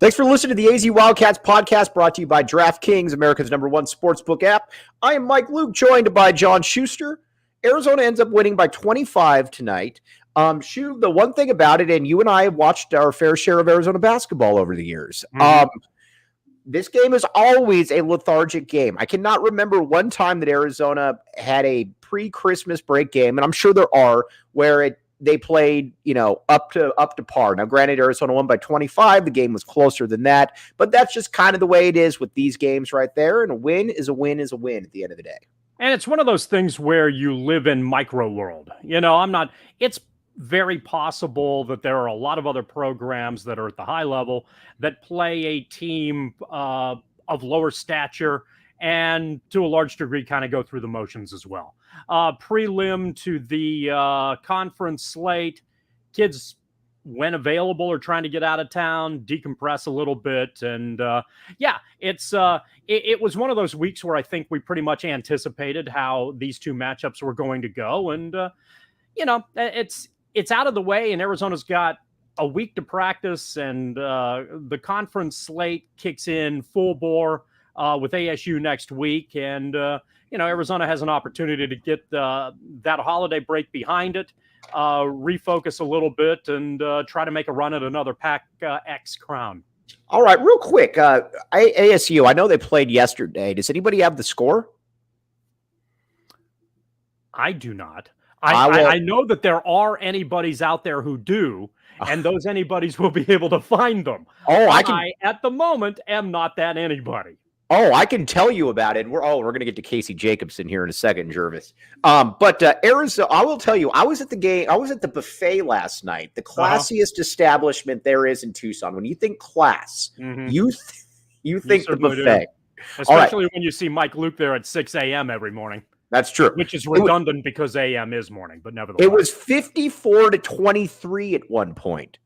Thanks for listening to the AZ Wildcats podcast brought to you by DraftKings, America's #1 sportsbook app. I am Mike Luke, joined by John Schuster. Arizona ends up winning by 25 tonight. The one thing about it, and you and I have watched our fair share of Arizona basketball over the years. This game is always a lethargic game. I cannot remember one time that Arizona had a pre-Christmas break game, and I'm sure there are, where they played, up to par. Now, granted, Arizona won by 25. The game was closer than that, but that's just kind of the way it is with these games right there. And a win is a win is a win at the end of the day. And it's one of those things where you live in micro world. It's very possible that there are a lot of other programs that are at the high level that play a team of lower stature and to a large degree kind of go through the motions as well. Prelim to the conference slate, kids, when available, are trying to get out of town, decompress a little bit. And it was one of those weeks where I think we pretty much anticipated how these two matchups were going to go. And, it's out of the way, and Arizona's got a week to practice, and the conference slate kicks in full bore with ASU next week. And, Arizona has an opportunity to get that holiday break behind it, refocus a little bit, and try to make a run at another PHNX crown. All right, real quick, ASU, I know they played yesterday. Does anybody have the score? I do not. I know that there are anybody's out there who do, and those anybody's will be able to find them. I at the moment, am not that anybody. Oh, I can tell you about it. We're going to get to Casey Jacobson here in a second, Jervis. But Arizona, I will tell you, I was at the game. I was at the buffet last night, the classiest establishment there is in Tucson. When you think class, you think the buffet. Especially when you see Mike Luke there at 6 a.m. every morning. That's true. Which is redundant because a.m. is morning, but nevertheless. It was 54-23 at one point.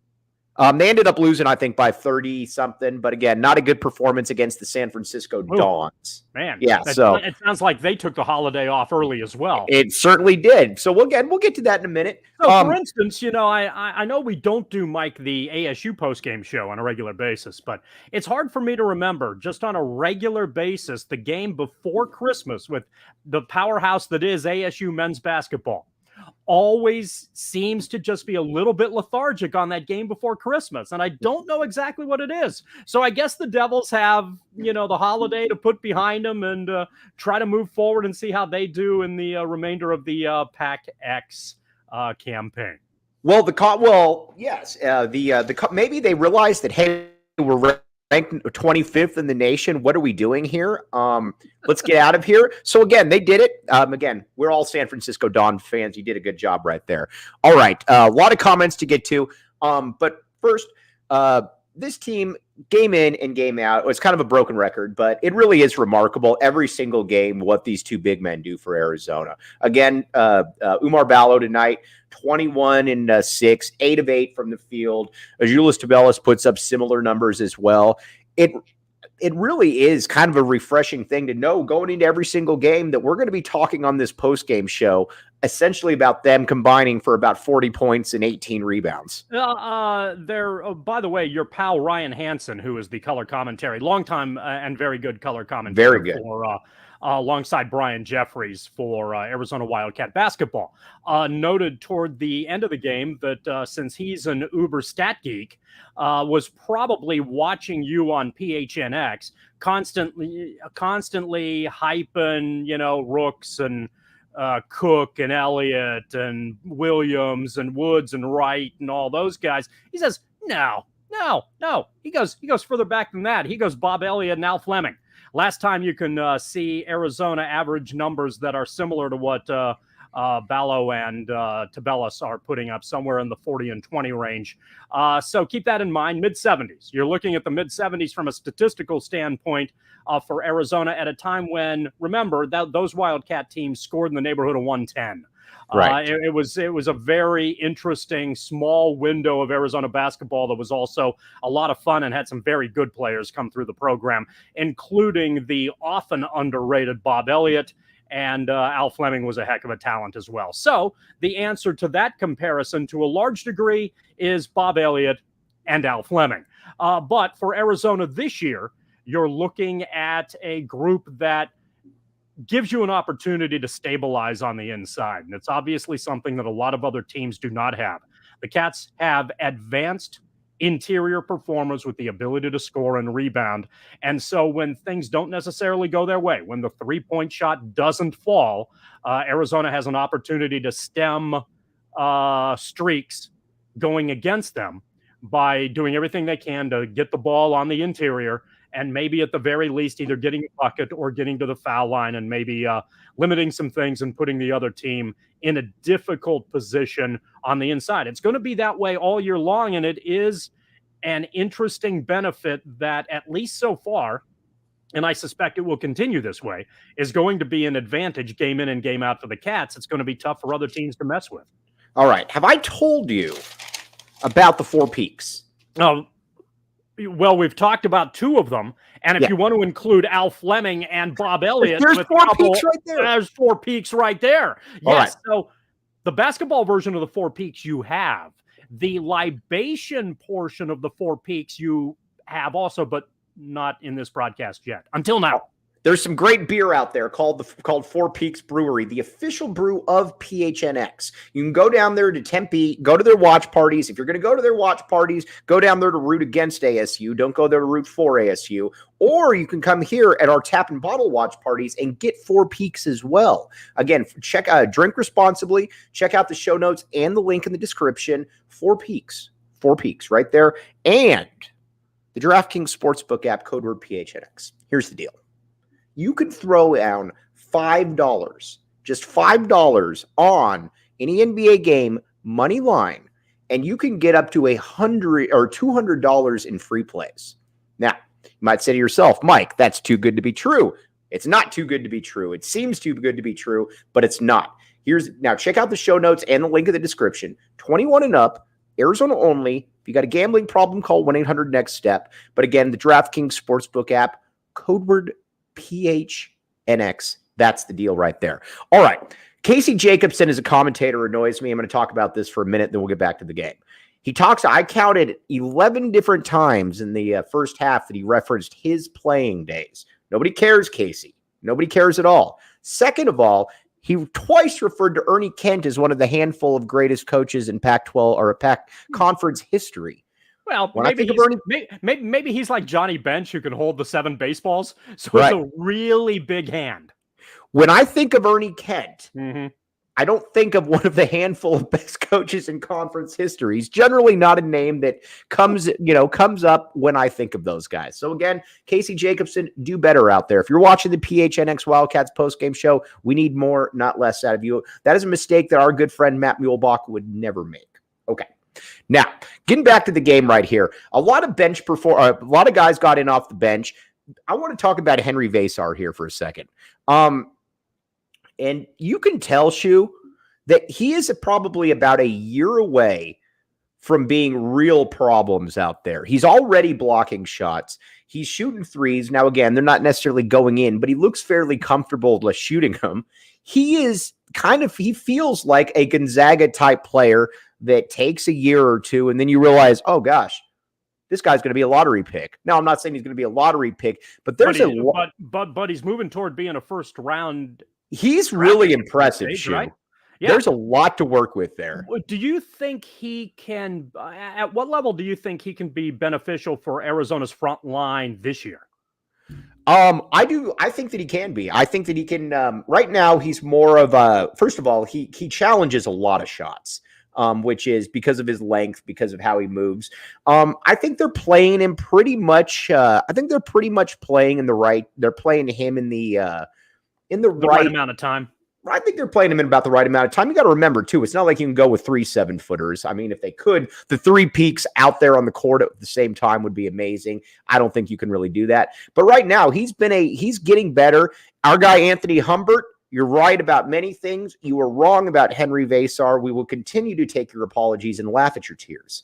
They ended up losing, I think, by 30-something. But again, not a good performance against the San Francisco Dons. Man, yeah. So it sounds like they took the holiday off early as well. It certainly did. So we'll get to that in a minute. So, for instance, I know we don't do, Mike, the ASU postgame show on a regular basis, but it's hard for me to remember just on a regular basis the game before Christmas with the powerhouse that is ASU men's basketball. Always seems to just be a little bit lethargic on that game before Christmas. And I don't know exactly what it is. So I guess the Devils have, the holiday to put behind them and try to move forward and see how they do in the remainder of the PHNX campaign. Well, yes. Maybe they realized that, hey, we're ranked 25th in the nation. What are we doing here? Let's get out of here. So again, they did it. Again, we're all San Francisco Don fans. You did a good job right there. All right. A lot of comments to get to. But first, this team, game in and game out, it's kind of a broken record, but it really is remarkable every single game what these two big men do for Arizona. Again, Oumar Ballo tonight, 21 and 6, 8 of 8 from the field. Azuolas Tubelis puts up similar numbers as well. It really is kind of a refreshing thing to know going into every single game that we're going to be talking on this post-game show essentially about them combining for about 40 points and 18 rebounds. By the way, your pal Ryan Hansen, who is the color commentary, longtime and very good color commentary. Very good. For, alongside Brian Jeffries for Arizona Wildcat basketball, noted toward the end of the game that since he's an uber stat geek, was probably watching you on PHNX, constantly hyping, Rooks and Cook and Elliott and Williams and Woods and Wright and all those guys. He says, no. He goes further back than that. He goes Bob Elliott and Al Fleming. Last time you can see Arizona average numbers that are similar to what Ballo and Tubelis are putting up, somewhere in the 40 and 20 range. So keep that in mind, mid-70s. You're looking at the mid-70s from a statistical standpoint for Arizona at a time when, remember, that those Wildcat teams scored in the neighborhood of 110. Right. It was a very interesting small window of Arizona basketball that was also a lot of fun and had some very good players come through the program, including the often underrated Bob Elliott, and Al Fleming was a heck of a talent as well. So the answer to that comparison to a large degree is Bob Elliott and Al Fleming. But for Arizona this year, you're looking at a group that gives you an opportunity to stabilize on the inside. And it's obviously something that a lot of other teams do not have. The Cats have advanced interior performers with the ability to score and rebound. And so when things don't necessarily go their way, when the three-point shot doesn't fall, Arizona has an opportunity to stem streaks going against them by doing everything they can to get the ball on the interior and maybe at the very least either getting a bucket or getting to the foul line and maybe limiting some things and putting the other team in a difficult position on the inside. It's going to be that way all year long, and it is an interesting benefit that, at least so far, and I suspect it will continue this way, is going to be an advantage game in and game out for the Cats. It's going to be tough for other teams to mess with. All right. Have I told you about the Four Peaks? Well, we've talked about two of them, and if you want to include Al Fleming and Bob Elliott, there's Four Peaks right there. There's Four Peaks right there. All yes. Right. So the basketball version of the Four Peaks you have. The libation portion of the Four Peaks you have also, but not in this broadcast yet. Until now. There's some great beer out there called Four Peaks Brewery, the official brew of PHNX. You can go down there to Tempe, go to their watch parties. If you're going to go to their watch parties, go down there to root against ASU. Don't go there to root for ASU. Or you can come here at our tap and bottle watch parties and get Four Peaks as well. Again, drink responsibly. Check out the show notes and the link in the description. Four Peaks right there. And the DraftKings Sportsbook app, code word PHNX. Here's the deal. You could throw down $5, just $5 on any NBA game money line, and you can get up to $100 or $200 in free plays. Now, you might say to yourself, Mike, that's too good to be true. It's not too good to be true. It seems too good to be true, but it's not. Now check out the show notes and the link in the description. 21 and up, Arizona only. If you got a gambling problem, call 1-800-NEXT-STEP. But again, the DraftKings Sportsbook app, code word PHNX. That's the deal right there. All right. Casey Jacobson as a commentator annoys me. I'm going to talk about this for a minute, then we'll get back to the game. I counted 11 different times in the first half that he referenced his playing days. Nobody cares, Casey. Nobody cares at all. Second of all, he twice referred to Ernie Kent as one of the handful of greatest coaches in Pac-12 or Pac conference history. Well, maybe he's like Johnny Bench who can hold the 7 baseballs. So It's a really big hand. When I think of Ernie Kent, I don't think of one of the handful of best coaches in conference history. He's generally not a name that comes up when I think of those guys. So again, Casey Jacobson, do better out there. If you're watching the PHNX Wildcats postgame show, we need more, not less out of you. That is a mistake that our good friend Matt Muehlbach would never make. Okay. Now, getting back to the game right here, a lot of guys got in off the bench. I want to talk about Henry Vasar here for a second. And you can tell, Shu, that he is probably about a year away from being real problems out there. He's already blocking shots. He's shooting threes. Now, again, they're not necessarily going in, but he looks fairly comfortable shooting them. He feels like a Gonzaga-type player that takes a year or two, and then you realize, oh gosh, this guy's going to be a lottery pick. Now, I'm not saying he's going to be a lottery pick, but but he's moving toward being a first round. He's really impressive, Shu. Right? Yeah. There's a lot to work with there. Do you think he can? At what level do you think he can be beneficial for Arizona's front line this year? I do. I think that he can be. I think that he can. Right now, he's more of a. First of all, he challenges a lot of shots. Which is because of his length, because of how he moves. I think they're playing him pretty much. I think they're pretty much playing in the right. They're playing him in the right amount of time. I think they're playing him in about the right amount of time. You got to remember too, it's not like you can go with 3 7-footers. I mean, if they could, the 3 peaks out there on the court at the same time would be amazing. I don't think you can really do that. But right now, he's getting better. Our guy Anthony Humbert. You're right about many things. You were wrong about Henry Vasar. We will continue to take your apologies and laugh at your tears.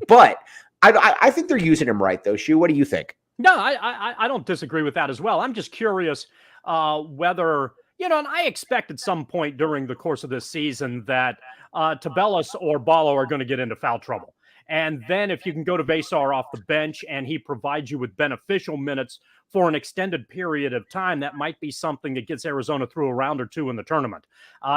But I think they're using him right, though. Shu, what do you think? No, I don't disagree with that as well. I'm just curious whether, and I expect at some point during the course of this season that Tubelis or Ballo are going to get into foul trouble. And then if you can go to Vesar off the bench and he provides you with beneficial minutes for an extended period of time, that might be something that gets Arizona through a round or two in the tournament.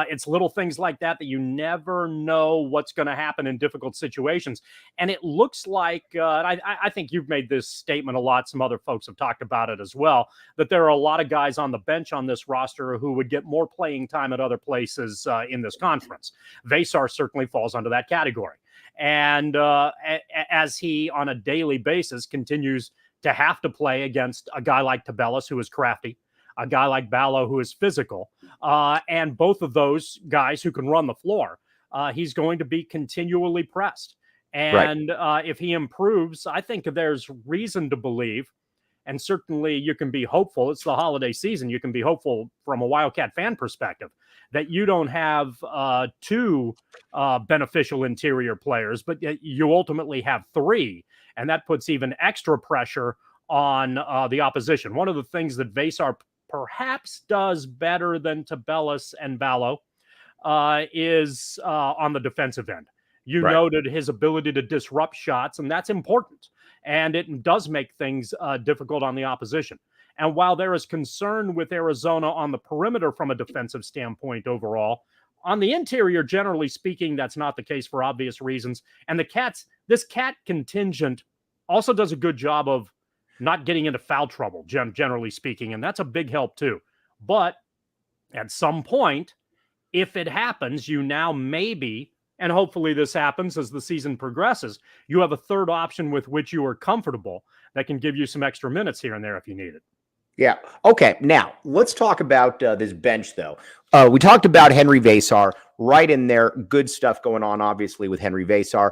It's little things like that you never know what's going to happen in difficult situations. And it looks like, I think you've made this statement a lot. Some other folks have talked about it as well, that there are a lot of guys on the bench on this roster who would get more playing time at other places in this conference. Vesar certainly falls under that category. And as he, on a daily basis, continues to have to play against a guy like Tubelis, who is crafty, a guy like Ballo, who is physical, and both of those guys who can run the floor, he's going to be continually pressed. And if he improves, I think there's reason to believe, and certainly you can be hopeful. It's the holiday season. You can be hopeful from a Wildcat fan perspective that you don't have two beneficial interior players, but you ultimately have three. And that puts even extra pressure on the opposition. One of the things that Vesar perhaps does better than Tubelis and Ballo is on the defensive end. You noted his ability to disrupt shots, and that's important. And it does make things difficult on the opposition. And while there is concern with Arizona on the perimeter from a defensive standpoint overall, on the interior, generally speaking, that's not the case for obvious reasons. And this Cat contingent also does a good job of not getting into foul trouble, generally speaking. And that's a big help too. But at some point, if it happens, you now maybe, and hopefully this happens as the season progresses, you have a third option with which you are comfortable that can give you some extra minutes here and there if you need it. Yeah. Okay. Now let's talk about this bench, though. We talked about Henry Vesar right in there. Good stuff going on, obviously, with Henry Vesar.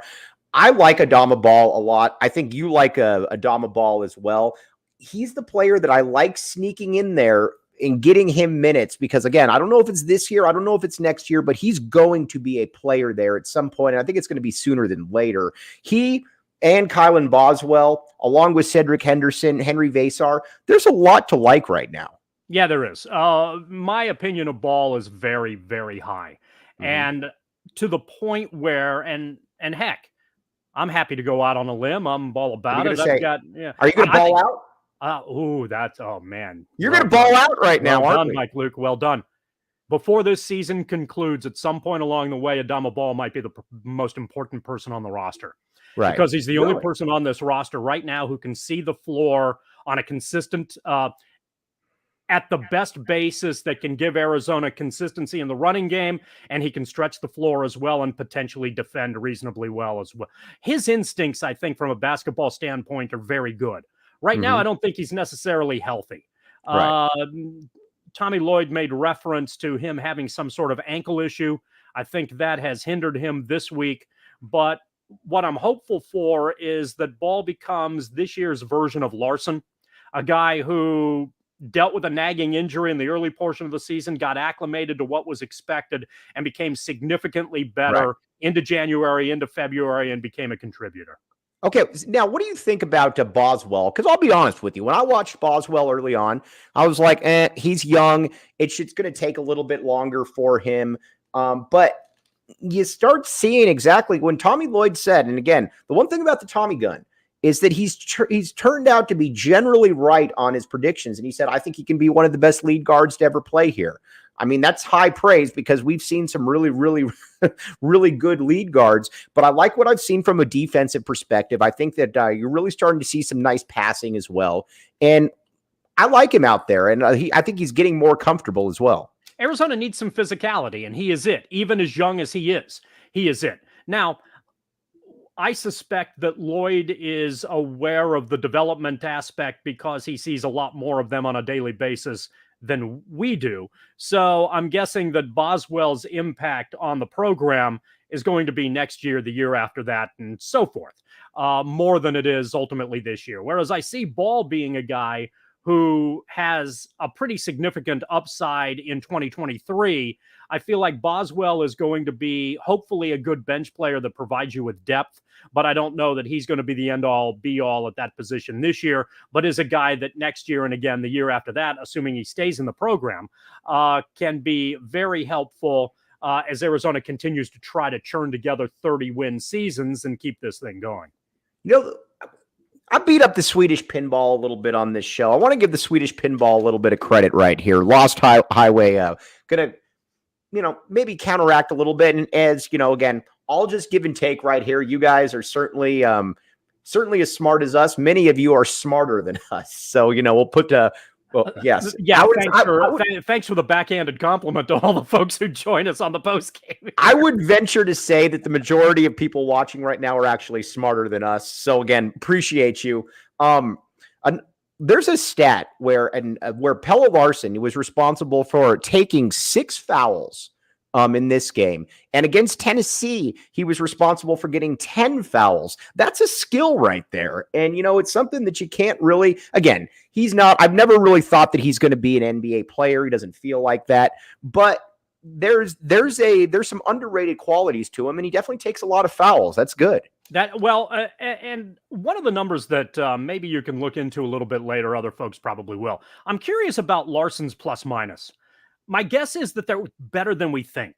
I like Adama Ball a lot. I think you like Adama Ball as well. He's the player that I like sneaking in there and getting him minutes because, again, I don't know if it's this year. I don't know if it's next year, but he's going to be a player there at some point. And I think it's going to be sooner than later. He and Kylan Boswell, along with Cedric Henderson, Henry Vesar, there's a lot to like right now. Yeah, there is. My opinion of Ball is very, very high. And to the point where, and heck, I'm happy to go out on a limb. I'm all about it. Are you going to ball out? Oh man. You're going to ball out right now, well aren't done, Mike Luke. Well done. Before this season concludes, at some point along the way, Adama Ball might be the most important person on the roster. Right. Because he's the only person on this roster right now who can see the floor on a consistent, at the best basis that can give Arizona consistency in the running game, and he can stretch the floor as well and potentially defend reasonably well as well. His instincts, I think, from a basketball standpoint, are very good. Right now, I don't think he's necessarily healthy. Tommy Lloyd made reference to him having some sort of ankle issue. I think that has hindered him this week. But what I'm hopeful for is that Ball becomes this year's version of Larsson, a guy who dealt with a nagging injury in the early portion of the season, got acclimated to what was expected, and became significantly better into January, into February, and became a contributor. Okay, now what do you think about Boswell? Because I'll be honest with you, when I watched Boswell early on, I was like, he's young. It's going to take a little bit longer for him. But you start seeing exactly when Tommy Lloyd said, and again, the one thing about the Tommy gun is that he's turned out to be generally right on his predictions. And he said, I think he can be one of the best lead guards to ever play here. I mean, that's high praise because we've seen some really, really, really good lead guards. But I like what I've seen from a defensive perspective. I think that you're really starting to see some nice passing as well. And I like him out there. And I think he's getting more comfortable as well. Arizona needs some physicality, and he is it. Even as young as he is it. Now, I suspect that Lloyd is aware of the development aspect because he sees a lot more of them on a daily basis than we do. So I'm guessing that Boswell's impact on the program is going to be next year, the year after that, and so forth, more than it is ultimately this year. Whereas I see Ball being a guy who has a pretty significant upside in 2023. I feel like Boswell is going to be hopefully a good bench player that provides you with depth, but I don't know that he's going to be the end-all, be-all at that position this year, but is a guy that next year and again the year after that, assuming he stays in the program, can be very helpful as Arizona continues to try to churn together 30-win seasons and keep this thing going. I beat up the Swedish pinball a little bit on this show. I want to give the Swedish pinball a little bit of credit right here. Lost Highway, going to, maybe counteract a little bit. And as, again, I'll just give and take right here. You guys are certainly as smart as us. Many of you are smarter than us. So, we'll put yes. Yeah, thanks for the backhanded compliment to all the folks who join us on the post game. I would venture to say that the majority of people watching right now are actually smarter than us. So again, appreciate you. There's a stat where Pelle Larsson was responsible for taking 6 fouls in this game. And against Tennessee, he was responsible for getting 10 fouls. That's a skill right there. And, it's something that you can't really, again, I've never really thought that he's going to be an NBA player. He doesn't feel like that, but there's some underrated qualities to him, and he definitely takes a lot of fouls. That's good. And one of the numbers that maybe you can look into a little bit later, other folks probably will. I'm curious about Larsson's plus minus. My guess is that they're better than we think.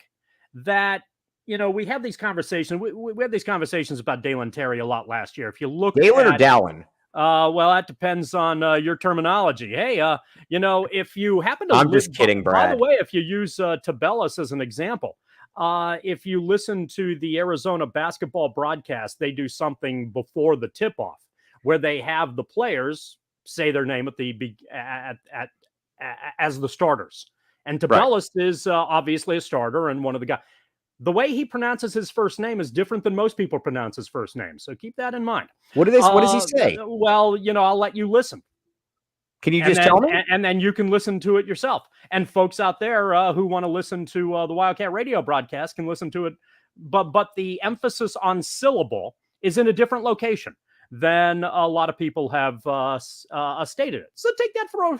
That, we have these conversations. We had these conversations about Dalen Terry a lot last year. If you look Dalen or Dallin? Well, that depends on your terminology. Hey, if you happen to... I'm just kidding, Brad. By the way, if you use Tubelis as an example, if you listen to the Arizona basketball broadcast, they do something before the tip-off where they have the players say their name as the starters. And Tubelis is obviously a starter and one of the guys. The way he pronounces his first name is different than most people pronounce his first name. So keep that in mind. What does he say? Well, I'll let you listen. Can you just tell me? And then you can listen to it yourself. And folks out there who want to listen to the Wildcat Radio broadcast can listen to it. But the emphasis on syllable is in a different location than a lot of people have stated it. So take that for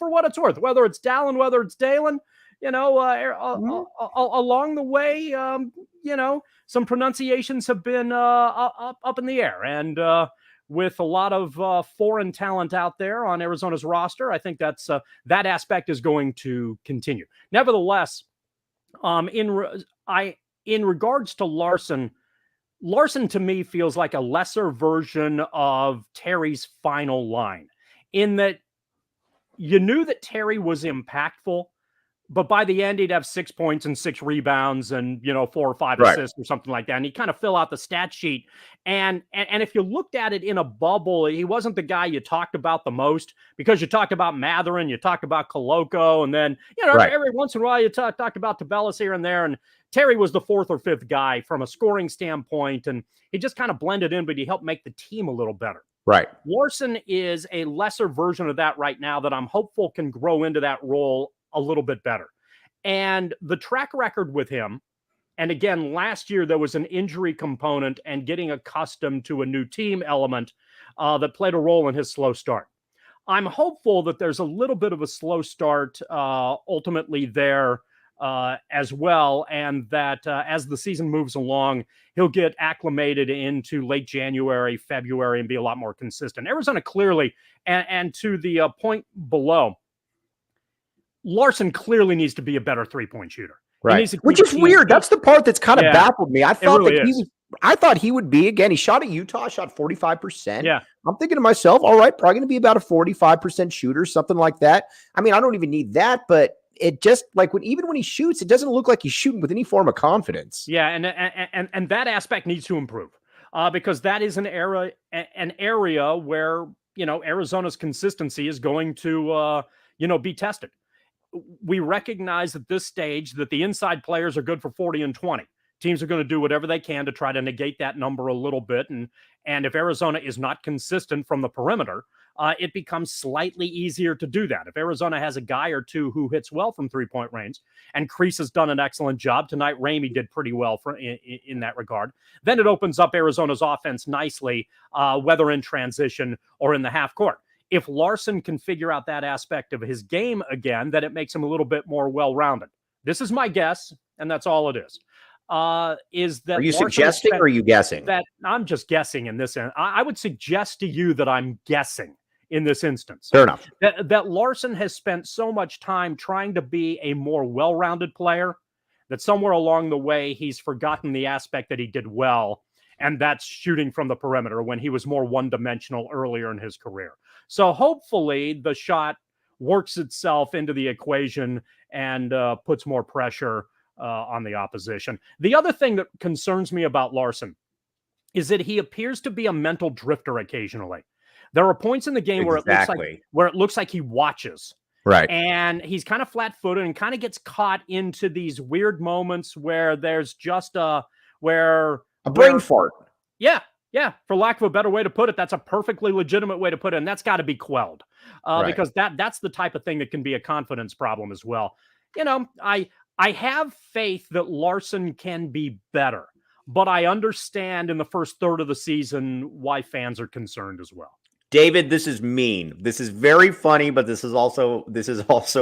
what it's worth, whether it's Dallin, whether it's Dalen, along the way, some pronunciations have been up in the air. And with a lot of foreign talent out there on Arizona's roster, I think that aspect is going to continue. Nevertheless, in regards to Larsson to me feels like a lesser version of Terry's final line, in that you knew that Terry was impactful, but by the end he'd have 6 points and 6 rebounds and 4 or 5 assists or something like that. And he'd kind of fill out the stat sheet. And if you looked at it in a bubble, he wasn't the guy you talked about the most, because you talked about Matherin, you talked about Koloko, and then every once in a while you talked about Tubelis here and there. And Terry was the 4th or 5th guy from a scoring standpoint, and he just kind of blended in, but he helped make the team a little better. Right. Larsson is a lesser version of that right now that I'm hopeful can grow into that role a little bit better. And the track record with him, and again, last year there was an injury component and getting accustomed to a new team element that played a role in his slow start. I'm hopeful that there's a little bit of a slow start ultimately there as well, and that as the season moves along, he'll get acclimated into late January, February, and be a lot more consistent. Arizona clearly, and to the point below, Larsson clearly needs to be a better three-point shooter. Right. Which is weird. That's the part that's kind of baffled me. I thought he would be, again, he shot at Utah, shot 45%. Yeah. I'm thinking to myself, all right, probably going to be about a 45% shooter, something like that. I mean, I don't even need that, but it just like even when he shoots, it doesn't look like he's shooting with any form of confidence. Yeah. And that aspect needs to improve because that is an area where, Arizona's consistency is going to, be tested. We recognize at this stage that the inside players are good for 40 and 20. Teams are going to do whatever they can to try to negate that number a little bit. And if Arizona is not consistent from the perimeter, it becomes slightly easier to do that. If Arizona has a guy or two who hits well from three-point range, and Kreese has done an excellent job tonight, Ramey did pretty well in that regard, then it opens up Arizona's offense nicely, whether in transition or in the half court. If Larsson can figure out that aspect of his game again, then it makes him a little bit more well-rounded. This is my guess, and that's all it is. Is that are you Larsson suggesting or are you guessing? That I'm just guessing in this. I would suggest to you that I'm guessing in this instance. Fair enough. That Larsson has spent so much time trying to be a more well-rounded player that somewhere along the way, he's forgotten the aspect that he did well, and that's shooting from the perimeter when he was more one-dimensional earlier in his career. So hopefully the shot works itself into the equation and puts more pressure on the opposition. The other thing that concerns me about Larsson is that he appears to be a mental drifter occasionally. There are points in the game where it looks like he watches. Right. And he's kind of flat-footed and kind of gets caught into these weird moments where there's just a brain fart. Yeah. For lack of a better way to put it, that's a perfectly legitimate way to put it, and that's got to be quelled because that's the type of thing that can be a confidence problem as well. You know, I have faith that Larsson can be better, but I understand in the first third of the season why fans are concerned as well. David, this is mean. This is very funny, but this is also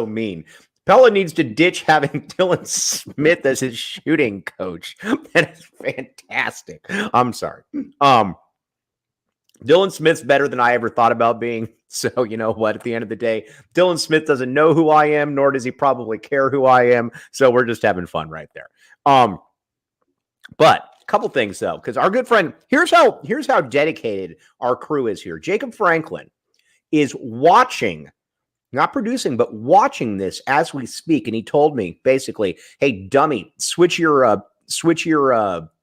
mean. Pelle needs to ditch having Dylan Smith as his shooting coach. That is fantastic. I'm sorry. Dylan Smith's better than I ever thought about being. So you know what? At the end of the day, Dylan Smith doesn't know who I am, nor does he probably care who I am. So we're just having fun right there. But a couple things though, because our good friend, here's how dedicated our crew is here. Jacob Franklin is watching, not producing, but watching this as we speak. And he told me basically, hey, dummy, switch your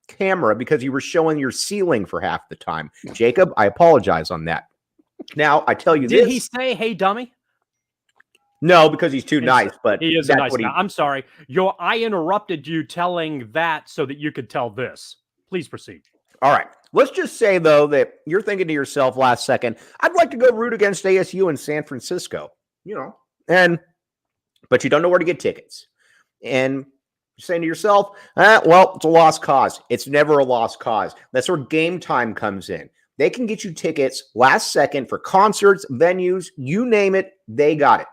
camera because you were showing your ceiling for half the time. Jacob, I apologize on that. Now, I tell you Did he say, hey, dummy? No, because he's too nice, but he is a nice guy. I'm sorry. I interrupted you telling that so that you could tell this. Please proceed. All right. Let's just say, though, that you're thinking to yourself last second, I'd like to go root against ASU and San Francisco, you know, but you don't know where to get tickets. And you're saying to yourself, well, it's a lost cause. It's never a lost cause. That's where Game Time comes in. They can get you tickets last second for concerts, venues, you name it, they got it.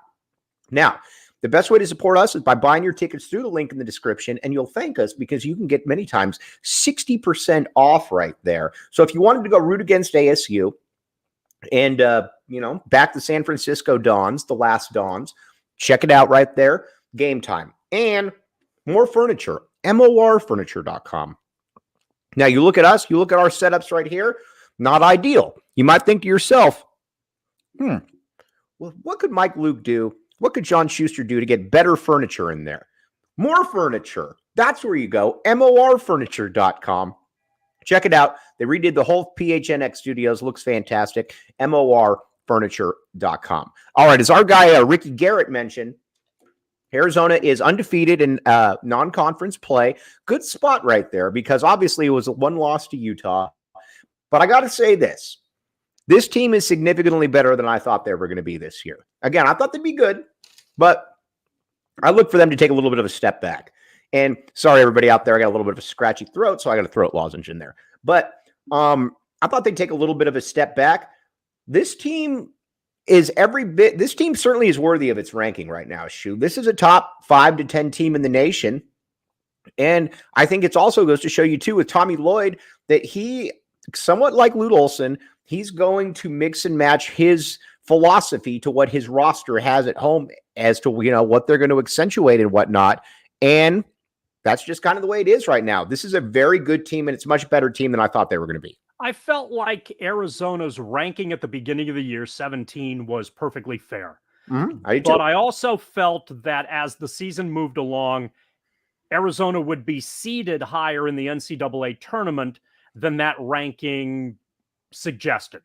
Now, the best way to support us is by buying your tickets through the link in the description, and you'll thank us because you can get many times 60% off right there. So if you wanted to go root against ASU and, back the San Francisco Dons, the last Dons, check it out right there, Game Time. And more furniture, morfurniture.com. Now, you look at us, you look at our setups right here, not ideal. You might think to yourself, well, what could Mike Luke do? What could John Schuster do to get better furniture in there? More furniture. That's where you go. morfurniture.com. Check it out. They redid the whole PHNX studios. Looks fantastic. morfurniture.com. All right. As our guy Ricky Garrett mentioned, Arizona is undefeated in non-conference play. Good spot right there because obviously it was one loss to Utah. But I got to say this. This team is significantly better than I thought they were going to be this year. Again, I thought they'd be good, but I look for them to take a little bit of a step back. And sorry, everybody out there, I got a little bit of a scratchy throat, so I got a throat lozenge in there. But I thought they'd take a little bit of a step back. This team certainly is worthy of its ranking right now, Shu. This is a top 5 to 10 team in the nation. And I think it also goes to show you, too, with Tommy Lloyd, that he, somewhat like Lute Olson, he's going to mix and match his philosophy to what his roster has at home as to, what they're going to accentuate and whatnot. And that's just kind of the way it is right now. This is a very good team, and it's a much better team than I thought they were going to be. I felt like Arizona's ranking at the beginning of the year, 17, was perfectly fair. But I also felt that as the season moved along, Arizona would be seeded higher in the NCAA tournament than that ranking suggested.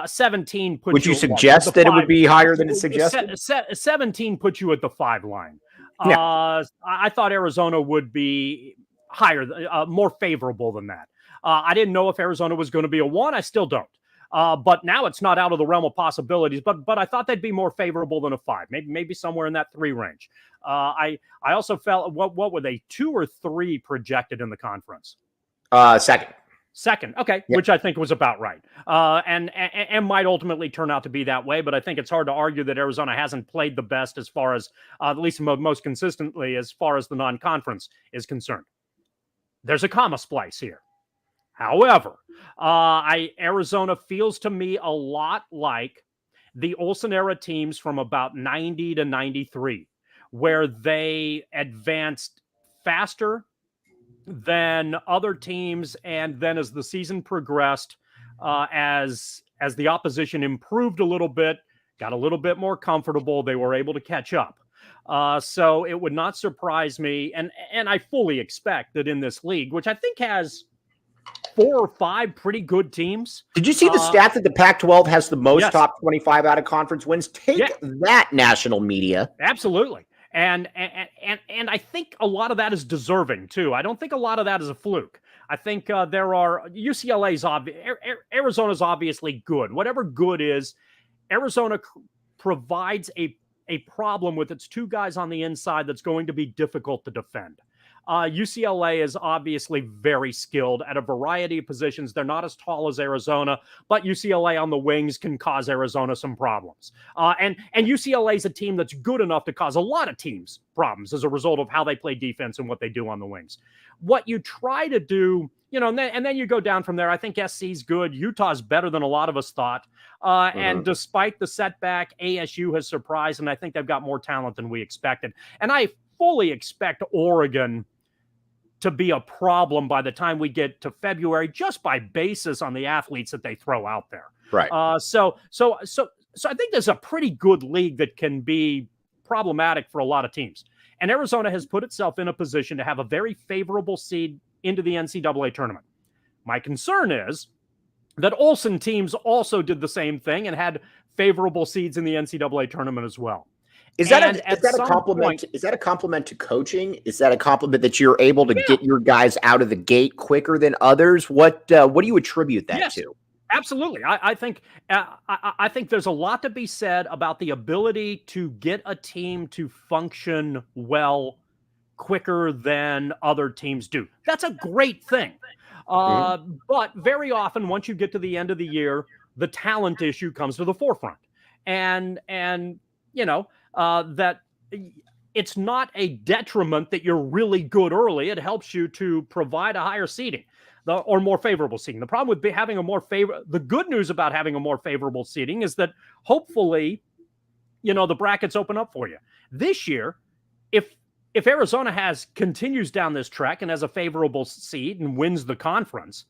17 puts would you suggest that it would be higher than it suggested? 17 puts you at the 5 line. Yeah. I thought Arizona would be higher, more favorable than that. I didn't know if Arizona was going to be a 1. I still don't. But now it's not out of the realm of possibilities. But I thought they'd be more favorable than a 5, maybe somewhere in that 3 range. I also felt what were they, 2 or 3 projected in the conference? Second, okay, yep. Which I think was about right, and might ultimately turn out to be that way. But I think it's hard to argue that Arizona hasn't played the best as far as, at least most consistently, as far as the non-conference is concerned. There's a comma splice here. However, Arizona feels to me a lot like the Olsen era teams from about 90 to 93, where they advanced faster than other teams, and then as the season progressed, as the opposition improved a little bit, got a little bit more comfortable, they were able to catch up. So it would not surprise me, and I fully expect that in this league, which I think has 4 or 5 pretty good teams. Did you see the stat that the Pac-12 has the most Yes. top 25 out of conference wins? Take that, national media. Absolutely. And I think a lot of that is deserving too. I don't think a lot of that is a fluke. I think there are UCLA's Arizona's obviously good. Whatever good is, Arizona provides a problem with its 2 guys on the inside that's going to be difficult to defend. UCLA is obviously very skilled at a variety of positions. They're not as tall as Arizona, but UCLA on the wings can cause Arizona some problems. And UCLA is a team that's good enough to cause a lot of teams problems as a result of how they play defense and what they do on the wings. What you try to do, and then you go down from there. I think SC's good. Utah's better than a lot of us thought. And despite the setback, ASU has surprised, and I think they've got more talent than we expected. And I fully expect Oregon to be a problem by the time we get to February, just by basis on the athletes that they throw out there. Right. So I think there's a pretty good league that can be problematic for a lot of teams. And Arizona has put itself in a position to have a very favorable seed into the NCAA tournament. My concern is that Olsen teams also did the same thing and had favorable seeds in the NCAA tournament as well. Is that a compliment? Is that a compliment to coaching? Is that a compliment that you're able to get your guys out of the gate quicker than others? What do you attribute that to? Absolutely. I think there's a lot to be said about the ability to get a team to function well quicker than other teams do. That's a great thing. But very often, once you get to the end of the year, the talent issue comes to the forefront. And that it's not a detriment that you're really good early. It helps you to provide a higher seeding or more favorable seeding. The problem with having the good news about having a more favorable seeding is that hopefully, the brackets open up for you. This year, if Arizona continues down this track and has a favorable seed and wins the conference,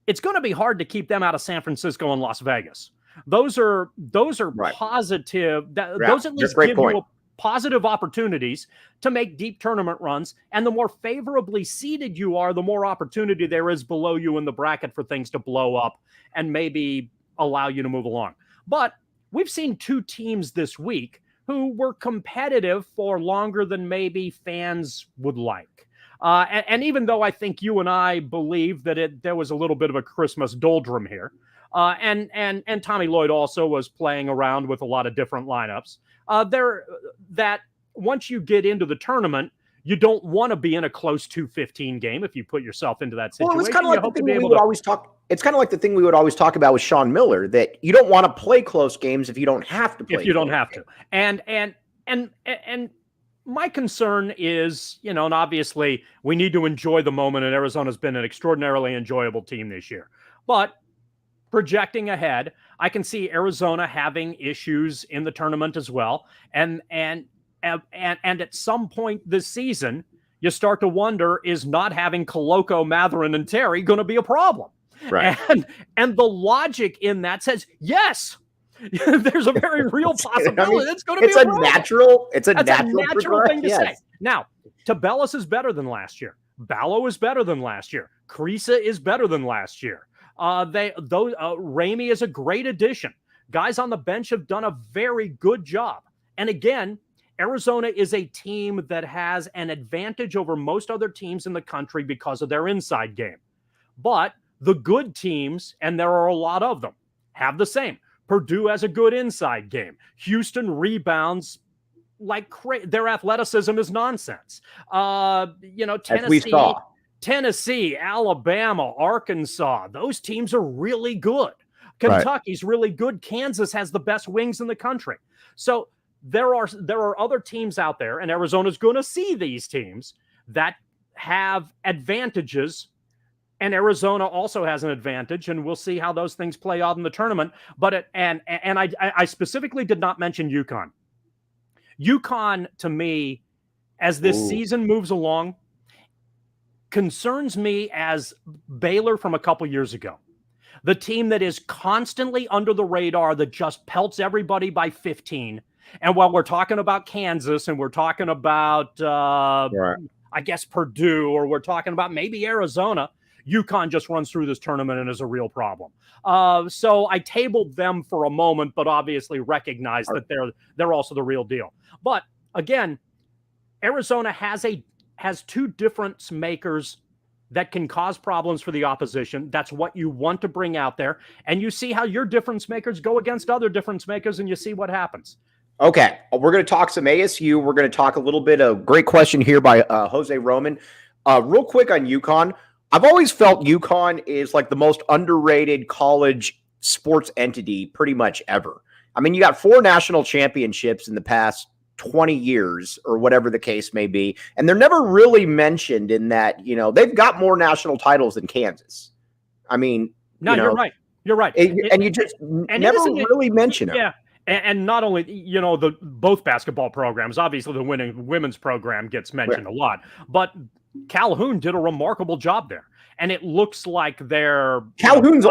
it's going to be hard to keep them out of San Francisco and Las Vegas. Those are right. Positive. Those at least give you positive opportunities to make deep tournament runs. And the more favorably seeded you are, the more opportunity there is below you in the bracket for things to blow up and maybe allow you to move along. But we've seen 2 teams this week who were competitive for longer than maybe fans would like. And even though I think you and I believe that there was a little bit of a Christmas doldrum here, and Tommy Lloyd also was playing around with a lot of different lineups. That once you get into the tournament, you don't want to be in a close 2-15 game if you put yourself into that situation. Well, it's kind of like the thing we would always talk. It's kind of like the thing we would always talk about with Sean Miller, that you don't want to play close games if you don't have to play. If you don't have to, and my concern is, and obviously we need to enjoy the moment. And Arizona's been an extraordinarily enjoyable team this year, but projecting ahead, I can see Arizona having issues in the tournament as well. And at some point this season, you start to wonder, is not having Koloko, Matherin, and Terry going to be a problem? Right. And the logic in that says, yes, there's a very real possibility it's going to be a problem. It's a natural thing to say. Now, Tubelis is better than last year. Ballo is better than last year. Krisa is better than last year. Ramey is a great addition. Guys on the bench have done a very good job. And again, Arizona is a team that has an advantage over most other teams in the country because of their inside game. But the good teams, and there are a lot of them, have the same. Purdue has a good inside game. Houston rebounds like their athleticism is nonsense. Tennessee. As we saw. Tennessee, Alabama, Arkansas, those teams are really good. Kentucky's really good. Kansas has the best wings in the country. So there are other teams out there, and Arizona's going to see these teams that have advantages, and Arizona also has an advantage, and we'll see how those things play out in the tournament. But I specifically did not mention UConn. UConn, to me, as this season moves along, concerns me as Baylor from a couple years ago. The team that is constantly under the radar, that just pelts everybody by 15. And while we're talking about Kansas and we're talking about, Right. I guess, Purdue, or we're talking about maybe Arizona, UConn just runs through this tournament and is a real problem. So I tabled them for a moment, but obviously recognize that they're also the real deal. But again, Arizona has two difference makers that can cause problems for the opposition. That's what you want to bring out there. And you see how your difference makers go against other difference makers, and you see what happens. Okay, we're going to talk some ASU. We're going to talk a little bit of great question here by Jose Roman. Real quick on UConn. I've always felt UConn is like the most underrated college sports entity pretty much ever. I mean, you got 4 national championships in the past 20 years or whatever the case may be. And they're never really mentioned in that, they've got more national titles than Kansas. I mean, you're right. You're right. And you just never really mention it. Yeah. And not only, both basketball programs, obviously the women's program gets mentioned a lot, but Calhoun did a remarkable job there. And it looks like they're Calhoun's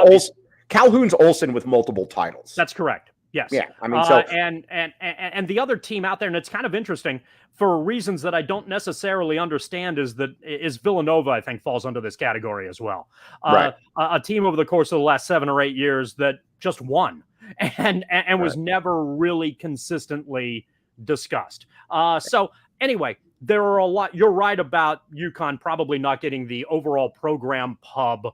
Olsen with multiple titles. That's correct. Yes. Yeah. I mean, so and the other team out there, and it's kind of interesting for reasons that I don't necessarily understand, is Villanova, I think, falls under this category as well. Right. A team over the course of the last 7 or 8 years that just won and was never really consistently discussed. So anyway, there are a lot. You're right about UConn probably not getting the overall program pub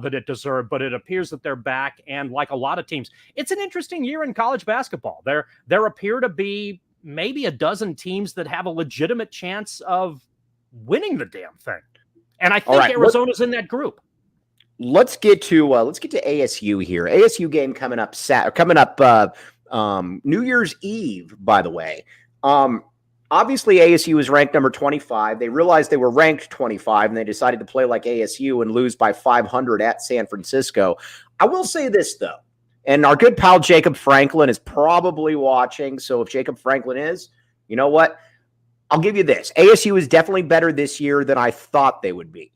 that it deserved, but it appears that they're back. And like a lot of teams, it's an interesting year in college basketball. There appear to be maybe a dozen teams that have a legitimate chance of winning the damn thing. And I think Arizona's in that group. Let's get to ASU here. ASU game coming up New Year's Eve, by the way. Obviously, ASU is ranked number 25. They realized they were ranked 25, and they decided to play like ASU and lose by 500 at San Francisco. I will say this, though, and our good pal Jacob Franklin is probably watching, so if Jacob Franklin is, you know what? I'll give you this. ASU is definitely better this year than I thought they would be.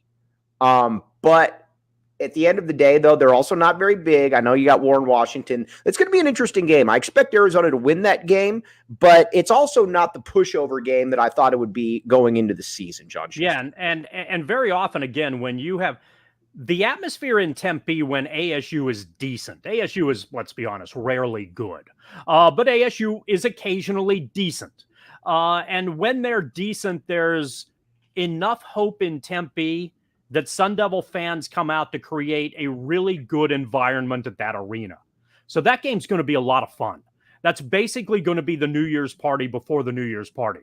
But at the end of the day, though, they're also not very big. I know you got Warren Washington. It's going to be an interesting game. I expect Arizona to win that game, but it's also not the pushover game that I thought it would be going into the season, John Schuster. Yeah, and very often, again, when you have the atmosphere in Tempe when ASU is decent. ASU is, let's be honest, rarely good. But ASU is occasionally decent. And when they're decent, there's enough hope in Tempe that Sun Devil fans come out to create a really good environment at that arena. So that game's going to be a lot of fun. That's basically going to be the New Year's party before the New Year's party.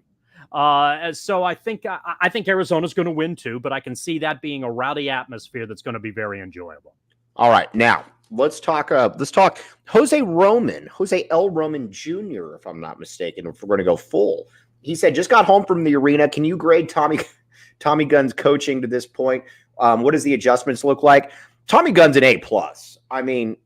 So I think Arizona's going to win too, but I can see that being a rowdy atmosphere that's going to be very enjoyable. All right, now let's talk Jose L. Roman Jr., if I'm not mistaken, if we're going to go full. He said, just got home from the arena. Can you grade Tommy Gunn's coaching to this point? What does the adjustments look like? Tommy Gunn's an A+. I mean,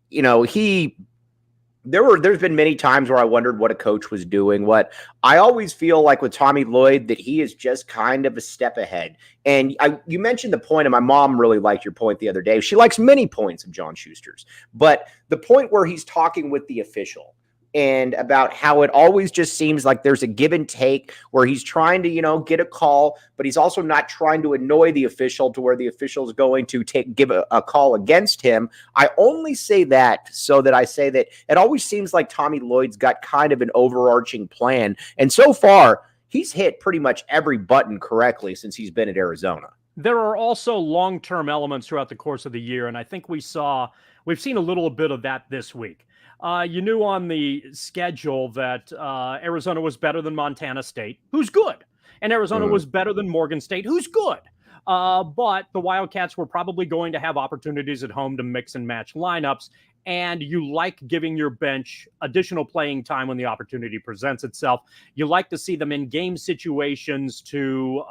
there's been many times where I wondered what a coach was doing. What I always feel like with Tommy Lloyd, that he is just kind of a step ahead. And you mentioned the point, and my mom really liked your point the other day. She likes many points of John Schuster's, but the point where he's talking with the official and about how it always just seems like there's a give and take where he's trying to, get a call, but he's also not trying to annoy the official to where the official is going to give a call against him. I only say that so that I say that it always seems like Tommy Lloyd's got kind of an overarching plan. And so far, he's hit pretty much every button correctly since he's been at Arizona. There are also long-term elements throughout the course of the year, and I think we've seen a little bit of that this week. You knew on the schedule that Arizona was better than Montana State, who's good, and Arizona was better than Morgan State, who's good. But the Wildcats were probably going to have opportunities at home to mix and match lineups, and you like giving your bench additional playing time when the opportunity presents itself. You like to see them in game situations to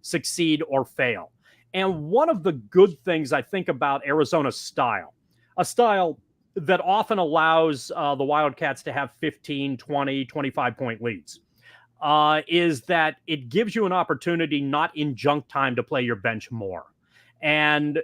succeed or fail. And one of the good things I think about Arizona's style, a style that often allows the Wildcats to have 15, 20, 25-point leads. is that it gives you an opportunity not in junk time to play your bench more. And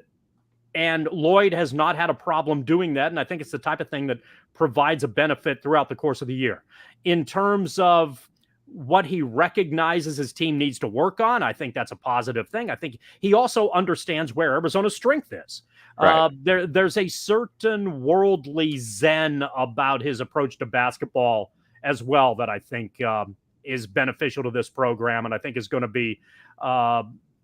Lloyd has not had a problem doing that. And I think it's the type of thing that provides a benefit throughout the course of the year. In terms of what he recognizes his team needs to work on, I think that's a positive thing. I think he also understands where Arizona's strength is. Right. There's a certain worldly zen about his approach to basketball as well that I think is beneficial to this program, and I think is going to be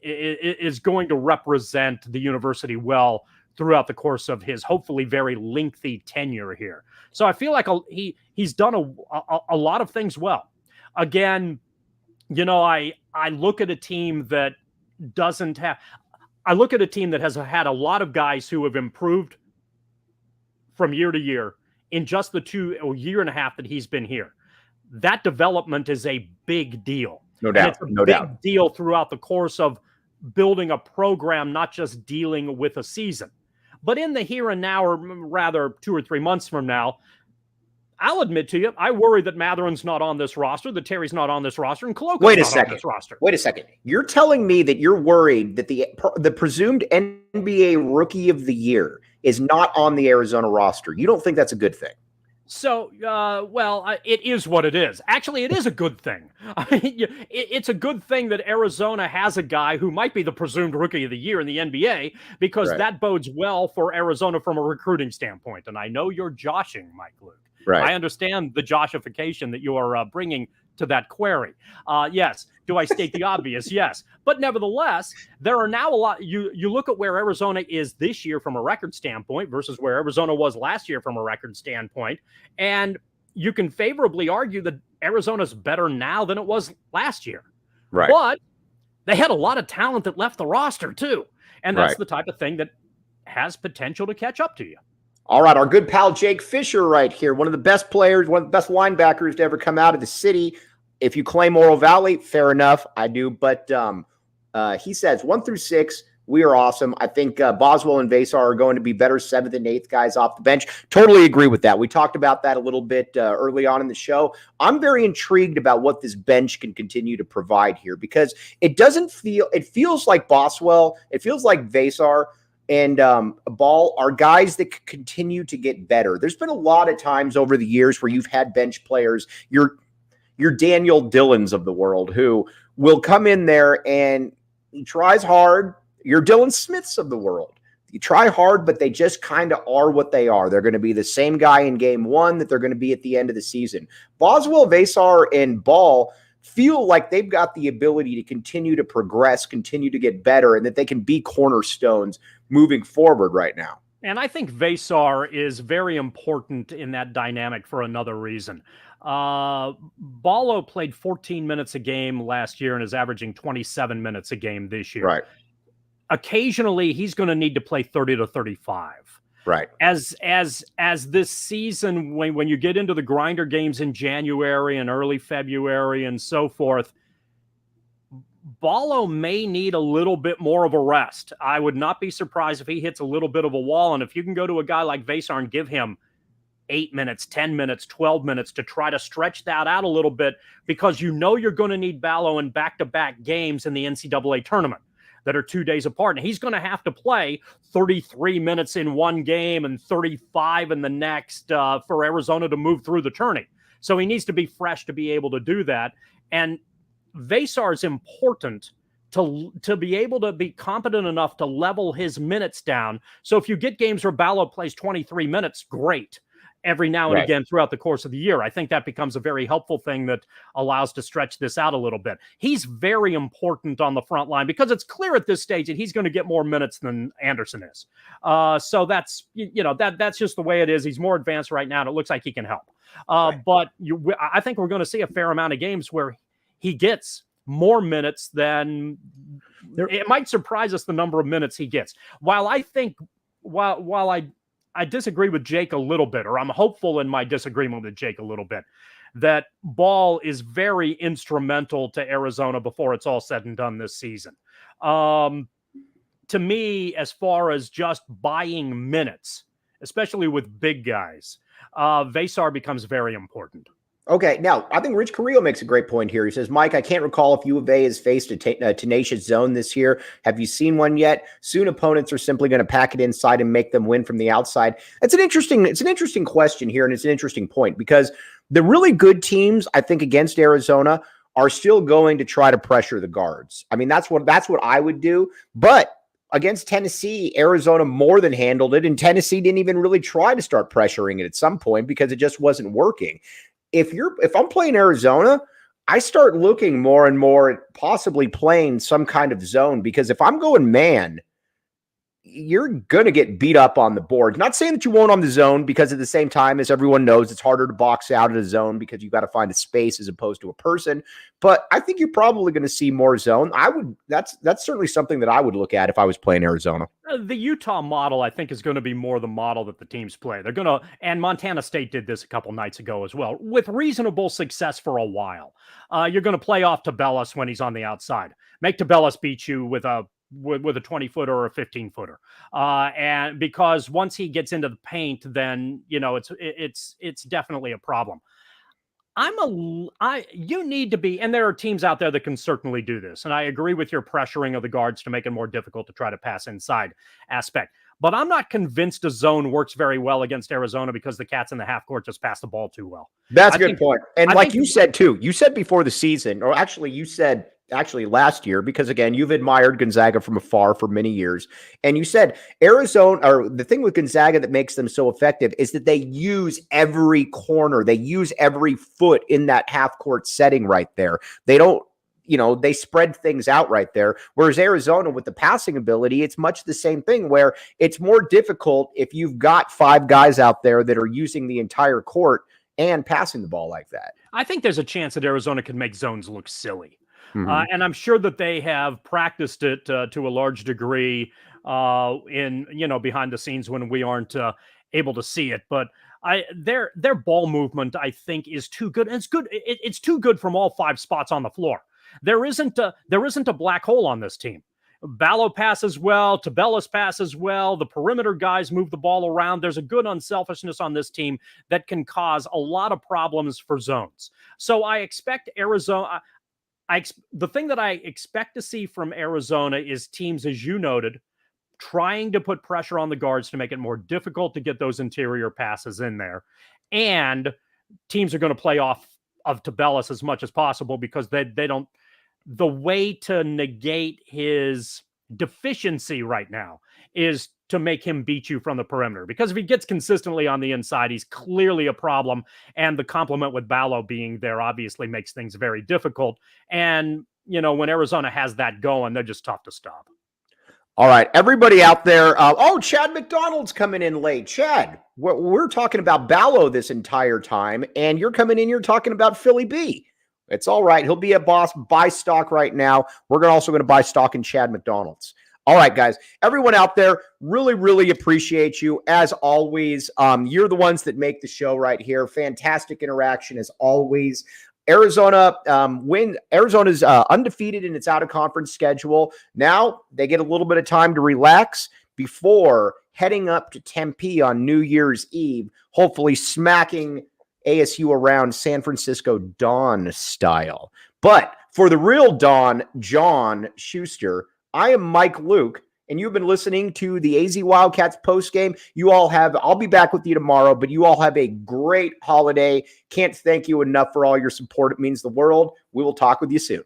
is going to represent the university well throughout the course of his hopefully very lengthy tenure here. So I feel like he's done a lot of things well. Again, I look at a team that doesn't have. I look at a team that has had a lot of guys who have improved from year to year in just the year and a half that he's been here. That development is a big deal. No doubt. And it's a big deal throughout the course of building a program, not just dealing with a season. But in the here and now, or rather 2 or 3 months from now, I'll admit to you, I worry that Matherin's not on this roster, that Terry's not on this roster, and Coloco's not on this roster. Wait a second. You're telling me that you're worried that the presumed NBA Rookie of the Year is not on the Arizona roster. You don't think that's a good thing? So, it is what it is. Actually, it is a good thing. It's a good thing that Arizona has a guy who might be the presumed Rookie of the Year in the NBA, because that bodes well for Arizona from a recruiting standpoint. And I know you're joshing, Mike Luke. Right. I understand the Joshification that you are bringing to that query. Yes. Do I state the obvious? Yes. But nevertheless, there are now a lot. You look at where Arizona is this year from a record standpoint versus where Arizona was last year from a record standpoint. And you can favorably argue that Arizona's better now than it was last year. Right. But they had a lot of talent that left the roster too. And that's the type of thing that has potential to catch up to you. All right, our good pal Jake Fisher right here, one of the best players, one of the best linebackers to ever come out of the city. If you claim Oro Valley, fair enough, I do. But he says 1 through 6, we are awesome. I think Boswell and Vasar are going to be better 7th and 8th guys off the bench. Totally agree with that. We talked about that a little bit early on in the show. I'm very intrigued about what this bench can continue to provide here, because it feels like Boswell, it feels like Vasar and Ball are guys that could continue to get better. There's been a lot of times over the years where you've had bench players, your Daniel Dillons of the world, who will come in there and he tries hard. Your Dylan Smiths of the world. You try hard, but they just kind of are what they are. They're going to be the same guy in game 1 that they're going to be at the end of the season. Boswell, Vasar, and Ball feel like they've got the ability to continue to progress, continue to get better, and that they can be cornerstones moving forward right now. And I think Vasar is very important in that dynamic for another reason. Ballo played 14 minutes a game last year and is averaging 27 minutes a game this year. Right. Occasionally, he's going to need to play 30 to 35. Right. As this season, when you get into the grinder games in January and early February and so forth, Ballo may need a little bit more of a rest. I would not be surprised if he hits a little bit of a wall. And if you can go to a guy like Vasar and give him 8 minutes, 10 minutes, 12 minutes to try to stretch that out a little bit, because you're going to need Ballo in back-to-back games in the NCAA tournament that are 2 days apart. And he's going to have to play 33 minutes in one game and 35 in the next for Arizona to move through the tourney. So he needs to be fresh to be able to do that. And Vasar is important to be able to be competent enough to level his minutes down. So if you get games where Ballo plays 23 minutes, great. Every now and again throughout the course of the year, I think that becomes a very helpful thing that allows to stretch this out a little bit. He's very important on the front line because it's clear at this stage that he's going to get more minutes than Anderson is. So that's, that's just the way it is. He's more advanced right now, and it looks like he can help. But I think we're going to see a fair amount of games where he gets more minutes than it might surprise us the number of minutes he gets. While I think, while I disagree with Jake a little bit, or I'm hopeful in my disagreement with Jake a little bit, that Ball is very instrumental to Arizona before it's all said and done this season. To me, as far as just buying minutes, especially with big guys, Vasar becomes very important. Okay, now I think Rich Carrillo makes a great point here. He says, Mike, I can't recall if U of A has faced a tenacious zone this year. Have you seen one yet? Soon opponents are simply going to pack it inside and make them win from the outside. It's an interesting question here, and it's an interesting point because the really good teams, I think, against Arizona are still going to try to pressure the guards. I mean, that's what I would do. But against Tennessee, Arizona more than handled it, and Tennessee didn't even really try to start pressuring it at some point because it just wasn't working. If I'm playing Arizona, I start looking more and more at possibly playing some kind of zone, because if I'm going man, you're going to get beat up on the board. Not saying that you won't on the zone, because at the same time, as everyone knows, it's harder to box out at a zone because you got to find a space as opposed to a person. But I think you're probably going to see more zone. That's certainly something that I would look at if I was playing Arizona. The Utah model, I think, is going to be more the model that the teams play. They're going to, and Montana State did this a couple nights ago as well, with reasonable success for a while. You're going to play off Tubelis when he's on the outside. Make Tubelis beat you with a 20-footer or a 15-footer. And because once he gets into the paint, then, it's definitely a problem. You need to be, and there are teams out there that can certainly do this. And I agree with your pressuring of the guards to make it more difficult to try to pass inside aspect. But I'm not convinced a zone works very well against Arizona because the Cats in the half court just pass the ball too well. That's a good point. And like you said, too, you said before the season, or actually you said last year, because again, you've admired Gonzaga from afar for many years. And you said Arizona, or the thing with Gonzaga that makes them so effective is that they use every corner. They use every foot in that half court setting right there. They don't, they spread things out right there. Whereas Arizona, with the passing ability, it's much the same thing, where it's more difficult if you've got 5 guys out there that are using the entire court and passing the ball like that. I think there's a chance that Arizona can make zones look silly. Mm-hmm. And I'm sure that they have practiced it to a large degree in, behind the scenes when we aren't able to see it. But their ball movement, I think, is too good. And it's good. It's too good from all 5 spots on the floor. There isn't a black hole on this team. Ballo passes well. Tubelis passes well. The perimeter guys move the ball around. There's a good unselfishness on this team that can cause a lot of problems for zones. So I expect Arizona. The thing that I expect to see from Arizona is teams, as you noted, trying to put pressure on the guards to make it more difficult to get those interior passes in there. And teams are going to play off of Tubelis as much as possible, because they don't. The way to negate his deficiency right now is to make him beat you from the perimeter, because if he gets consistently on the inside, he's clearly a problem. And the complement with Ballo being there obviously makes things very difficult. And, when Arizona has that going, they're just tough to stop. All right, everybody out there. Chad McDonald's coming in late. Chad, we're talking about Ballo this entire time, and you're coming in here talking about Philly B. It's all right. He'll be a boss. Buy stock right now. We're also going to buy stock in Chad McDonald's. All right, guys. Everyone out there, really, really appreciate you. As always, you're the ones that make the show right here. Fantastic interaction as always. Arizona's undefeated in its out-of-conference schedule. Now they get a little bit of time to relax before heading up to Tempe on New Year's Eve, hopefully smacking ASU around San Francisco Dawn style. But for the real Dawn, John Schuster, I am Mike Luke, and you've been listening to the AZ Wildcats postgame. I'll be back with you tomorrow, but you all have a great holiday. Can't thank you enough for all your support. It means the world. We will talk with you soon.